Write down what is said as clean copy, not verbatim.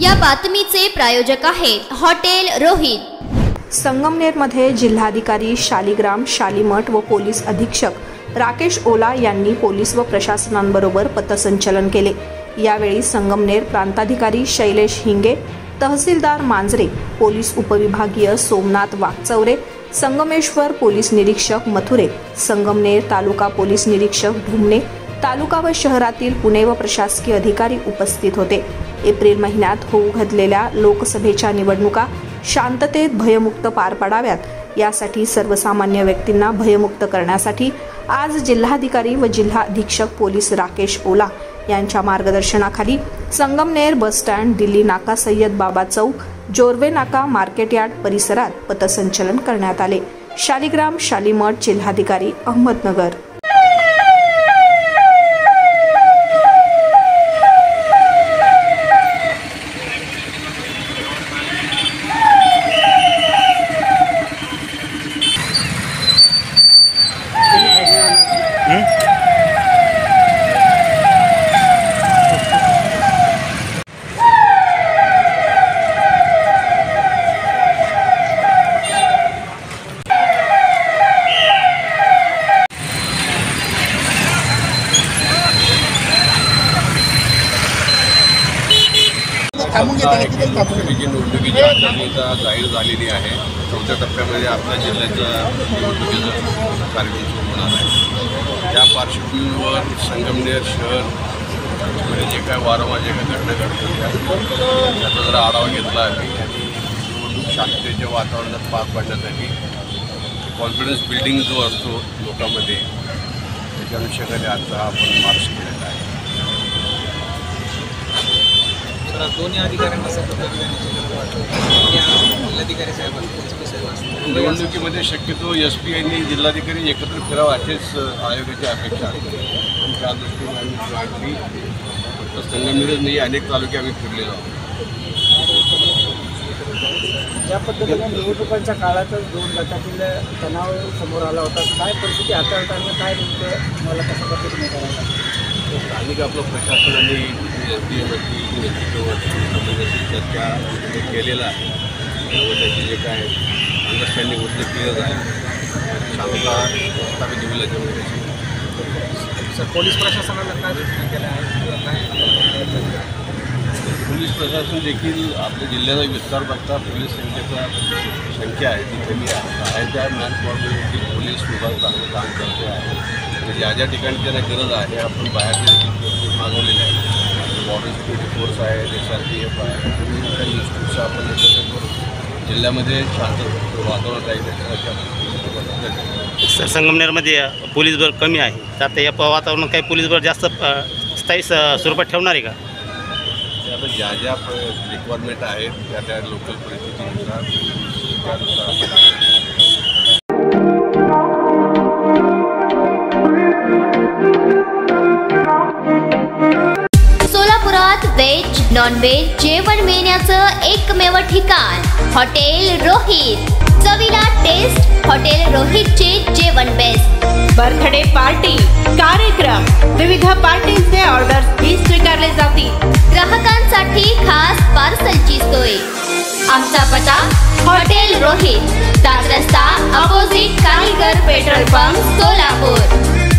या बातमीचे प्रायोजक आहेत हॉटेल रोहित। संगमनेरमध्ये जिल्हाधिकारी शालिग्राम शालिमठ व पोलीस अधीक्षक राकेश ओला यांनी पोलीस व प्रशासनाबरोबर पथसंचलन केले। यावेळी संगमनेर प्रांताधिकारी शैलेश हिंगे, तहसीलदार मांजरे, पोलीस उपविभागीय सोमनाथ वाकचौरे, संगमेश्वर पोलीस निरीक्षक मथुरे, संगमनेर तालुका पोलीस निरीक्षक ढुमणे, तालुका व शहरातील पुणे व प्रशासकीय अधिकारी उपस्थित होते। एप्रिल महिन्यात होऊ घातलेल्या लोकसभेच्या निवडणुका शांततेत भयमुक्त पार पाडाव्यात यासाठी सर्वसामान्य व्यक्तींना भयमुक्त करण्यासाठी आज जिल्हाधिकारी व जिल्हा अधीक्षक पोलीस राकेश ओला यांच्या मार्गदर्शनाखाली संगमनेर बस स्टँड, दिल्ली नाका, सय्यद बाबा चौक, जोरवे नाका, मार्केट यार्ड परिसरात पथसंचलन करण्यात आले। शालिग्राम शालिमठ, जिल्हाधिकारी, अहमदनगर। लोकसभेची निवडणुकीची आचारसंहिता जाहीर झालेली आहे। चौथ्या टप्प्यामध्ये आपल्या जिल्ह्याचा निवडणुकीचा कार्यक्रम सुरू होणार आहे। त्या पार्श्वभूमीवर संगमनेर शहर जे काय वारंवार जे काही घटना घडतात त्याचा जरा आढावा घेतला आहे आणि निवडणूक शांततेच्या वातावरणात पार पाडण्यासाठी कॉन्फिडन्स बिल्डिंग जो असतो लोकांमध्ये त्याच्या अनुषंगाने आजचा आपण मार्च केलेला आहे। दोन्ही अधिकाऱ्यांना जिल्हाधिकारी साहेबांना निवडणुकीमध्ये शक्यतो SP आणि जिल्हाधिकारी एकत्र फिरावं अशीच आयोगाची अपेक्षा आहे। पण त्या दृष्टीने आम्ही फक्त संगमनेरच नाही अनेक तालुके आम्ही फिरलेलो आहोत। ज्या पद्धतीने निवडणुकांच्या काळातच दोन गटातील तणाव समोर आला होता, काय परिस्थिती हाताळताना काय नेमकं मला कशा पद्धतीने करायला स्थानिक आपलं प्रशासनाने SDM चर्चा केलेला आहे व त्याची जे काय अंडरस्टँडिंग होतं क्लिअर आहे, शांतता प्रस्थापित होईल याच्यामध्ये। सर, पोलीस प्रशासनाला काय सूचना केल्या आहेत? काय पोलीस प्रशासन देखील आपल्या जिल्ह्याचा विस्तार बघता पोलीस संख्या आहे ती कमी आहे। त्या मॅनपॉवरवरती पोलीस विभाग चांगलं काम करते आहे। ज्या ज्या ठिकाणी त्यांना गरज आहे आपण बाहेरच्या देखील मागवलेले आहे। बॉर्डर सिक्युरिटी फोर्स आहे, SRPF आहे, काही इन्स्टिट्यूटचं आपण एकत्र करून जिल्ह्यामध्ये शांत वातावरण आहे त्याच्यासाठी। सर, संगमनेरमध्ये पोलीस बळ कमी आहे, तर आता या वातावरणात काही पोलीस बळ जास्त स्थायी स्वरूपात ठेवणार आहे का? आता ज्या ज्या रिक्वायरमेंट आहेत त्या त्या लोकल परिस्थितीनुसार त्यानुसार सोलापुरात व्हेज नॉन व्हेज जेवण मिळण्याचं एकमेव ठिकाण हॉटेल रोहित। चवीला टेस्ट, हॉटेल रोहितचे जेवण बेस्ट। बर्थडे पार्टी, कार्यक्रम, विविध पार्टींचे ऑर्डर्स ही स्वीकारले जातील। ग्राहकांसाठी खास पार्सलची सोय। आमचा पत्ता हॉटेल रोहित, दादर रस्ता, अपोजिट कारीगर पेट्रोल पंप, सोलापूर।